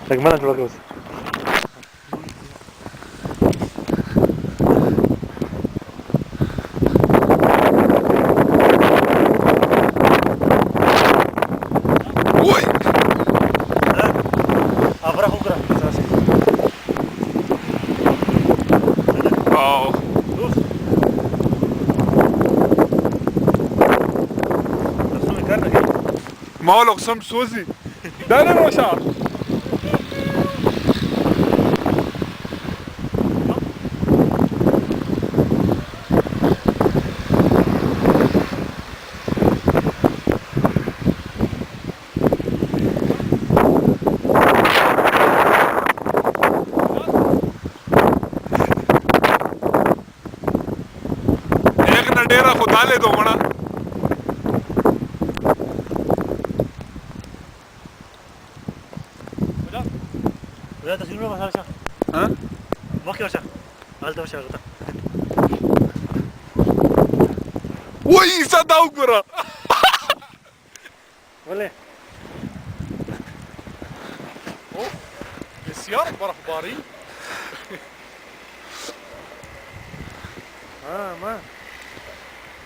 Hermana, no lo que Uy! Habrá jugar, ¿sabes? Wow. Uf. Nasıl bir karnı gel. ما هو الأقسام سوزي ده أنا باشا एक न डेरा खुदा ले दो मना Hocam. Buraya da sürmüyor mu aşağı? ها Bak ya aşağı. Alta aşağı alta. وي صدق برا Vale. بسيار برخباري हाँ माँ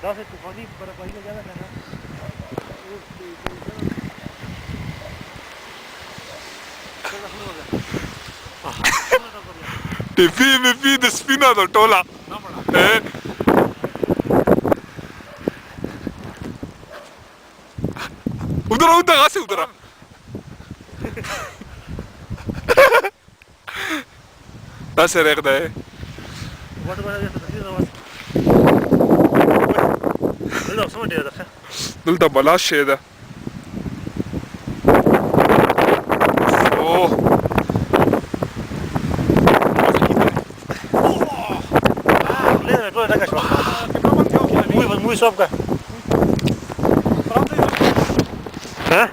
10 तूफानी बर्फबारी का ज़्यादा करना me fi de spina do tola eh udara gasi udara nasıl rekda eh water बना दिया तो ठीक है बस लो समझ गया था دلته بلاش شي ده اوه ले तो लगा शो muy muy soft का हाँ